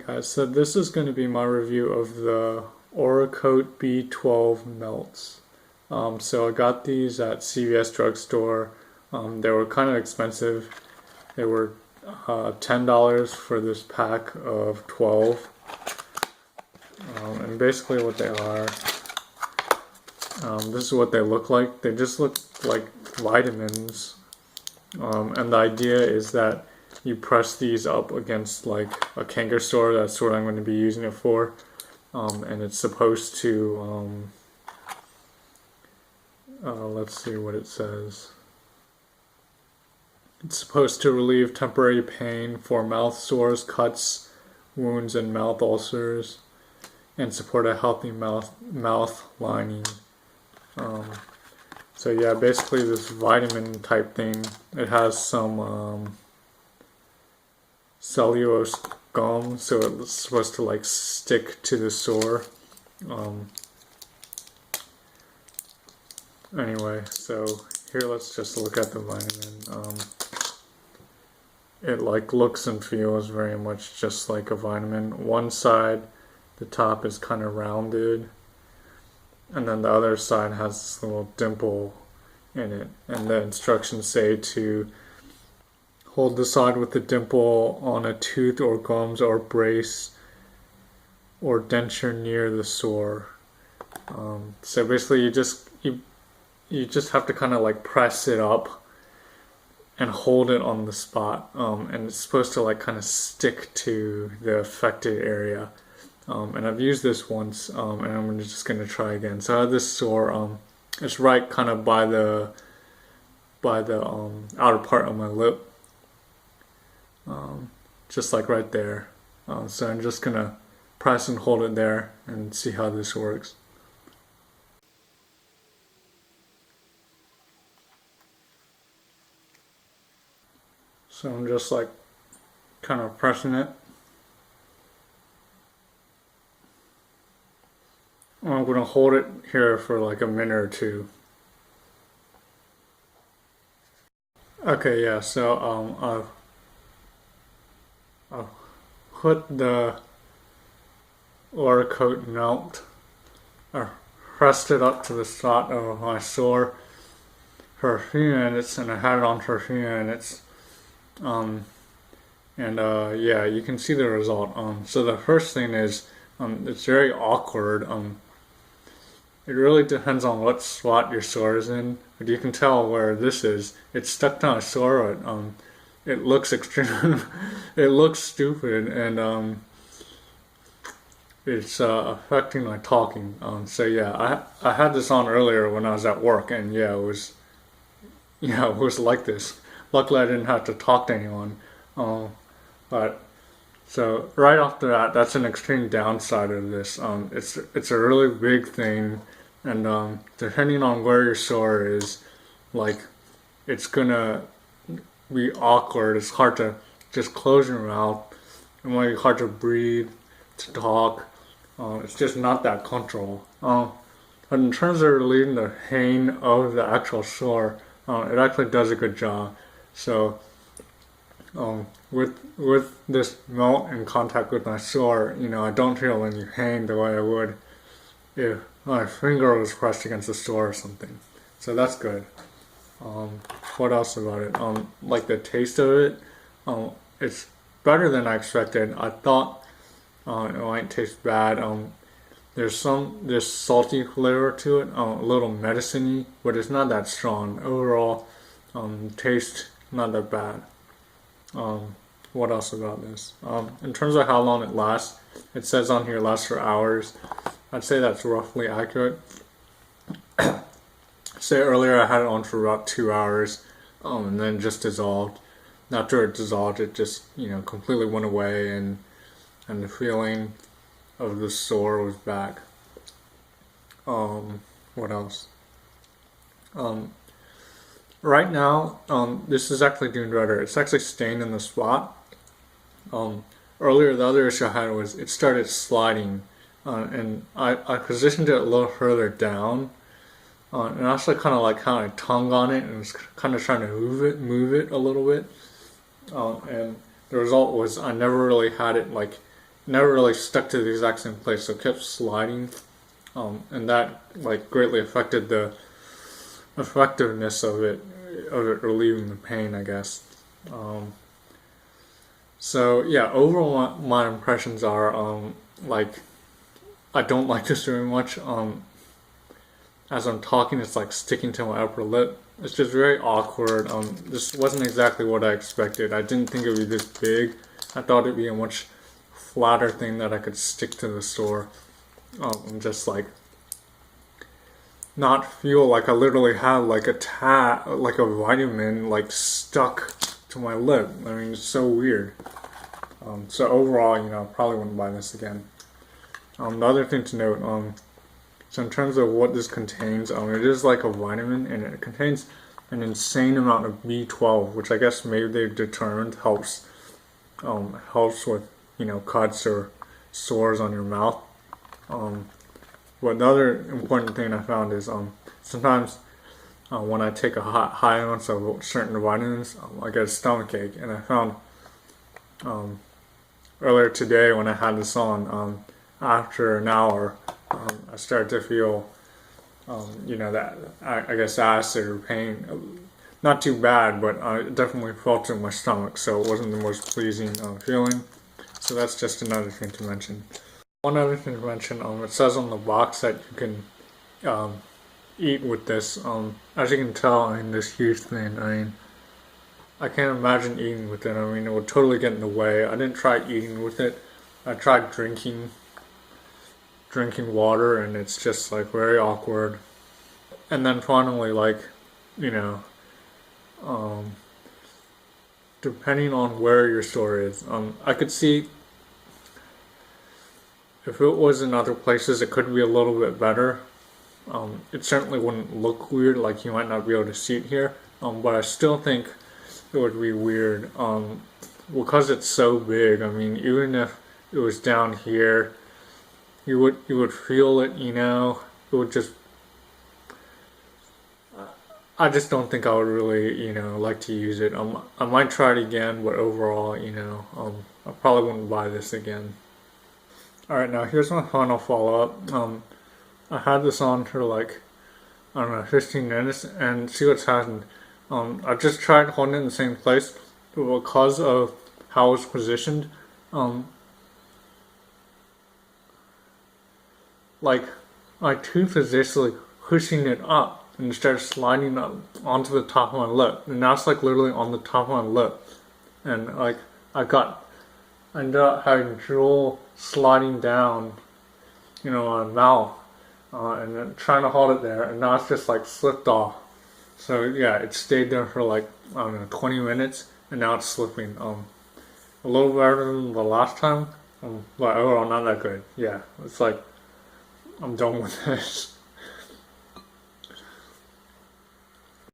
guys, so this is going to be my review of the Oracoat B12 Melts. So I got these at CVS drugstore. They were kind of expensive. They were $10 for this pack of 12. And basically what they are, this is what they look like. They just look like vitamins. And the idea is that you press these up against like a Canker store. That's what I'm going to be using it for. And it's supposed to, let's see what it says. It's supposed to relieve temporary pain for mouth sores, cuts, wounds, and mouth ulcers, and support a healthy mouth lining. So yeah, basically this vitamin type thing. It has some cellulose gum, so it's supposed to like stick to the sore. Anyway, so here let's just look at the vitamin. It like looks and feels very much just like a vitamin. One side, the top is kind of rounded, and then the other side has this little dimple in it. And the instructions say to hold the side with the dimple on a tooth or gums or brace or denture near the sore. So basically you just have to kind of like press it up and hold it on the spot, and it's supposed to like kind of stick to the affected area. And I've used this once, and I'm just gonna try again. So I have this sore. It's right kind of by the outer part of my lip, just like right there. So I'm just gonna press and hold it there and see how this works. So I'm just like kind of pressing it. I'm going to hold it here for like a minute or two. Okay, yeah, so I've put the Oracoat Melt. I pressed it up to the spot of my sore for a few minutes, and I had it on for a few minutes. Yeah, you can see the result. So the first thing is, it's very awkward. It really depends on what spot your sore is in, but you can tell where this is. It's stuck to my sore. It looks extreme. It looks stupid, and it's affecting my talking. So yeah, I had this on earlier when I was at work, and yeah, it was like this. Luckily, I didn't have to talk to anyone. But so right after that, that's an extreme downside of this. It's a really big thing, and depending on where your sore is, like it's gonna be awkward. It's hard to just close your mouth. It might be hard to breathe, to talk. It's just not that comfortable. But in terms of relieving the pain of the actual sore, it actually does a good job. So, with this melt in contact with my sore, I don't feel any pain the way I would if my finger was pressed against the sore or something. So that's good. What else about it? Like the taste of it, it's better than I expected. I thought it might taste bad. There's salty flavor to it, a little medicine-y, but it's not that strong. Overall, taste not that bad. What else about this? In terms of how long it lasts, it says on here it lasts for hours. I'd say that's roughly accurate. Say earlier I had it on for about 2 hours, and then just dissolved. After it dissolved, it just completely went away, and the feeling of the sore was back. What else? Right now, this is actually doing better. It's actually staying in the spot. Earlier, the other issue I had was it started sliding, and I positioned it a little further down, and I actually kind of like had my tongue on it and was kind of trying to move it a little bit. And the result was I never really had it like never really stuck to the exact same place, so it kept sliding, and that like greatly affected the effectiveness of it relieving the pain, I guess. Um, so yeah, overall my impressions are like I don't like this very much. As I'm talking, it's like sticking to my upper lip. It's just very awkward. This wasn't exactly what I expected. I didn't think it would be this big. I thought it'd be a much flatter thing that I could stick to the store. And just like not feel like I literally had like like a vitamin like stuck to my lip. I mean, it's so weird. So overall, I probably wouldn't buy this again. The other thing to note, so in terms of what this contains, it is like a vitamin, and it contains an insane amount of B12, which I guess maybe they've determined helps with cuts or sores on your mouth. But the other important thing I found is sometimes when I take a high amounts of certain vitamins, I get a stomach ache, and I found earlier today when I had this on, after an hour, I started to feel, that I guess acid or pain. Not too bad, but I definitely felt it in my stomach, so it wasn't the most pleasing feeling. So that's just another thing to mention. One other thing to mention, it says on the box that you can eat with this. As you can tell, this huge thing. I can't imagine eating with it. It would totally get in the way. I didn't try eating with it. I tried drinking water, and it's just like very awkward. And then finally, like, depending on where your store is, I could see if it was in other places, it could be a little bit better. It certainly wouldn't look weird, like you might not be able to see it here. But I still think it would be weird, because it's so big. Even if it was down here, you would feel it. It would just. I just don't think I would really, like to use it. I might try it again, but overall, I probably wouldn't buy this again. Alright, now here's my final follow-up. I had this on for like, I don't know, 15 minutes, and see what's happened. I just tried holding it in the same place, but because of how it's positioned, like my tooth is basically pushing it up and it starts sliding up onto the top of my lip, and now it's like literally on the top of my lip, and like I ended up having drool sliding down, my mouth, and then trying to hold it there, and now it's just like slipped off. So yeah, it stayed there for like, I don't know, 20 minutes, and now it's slipping. A little better than the last time, but overall not that good. Yeah, it's like I'm done with this.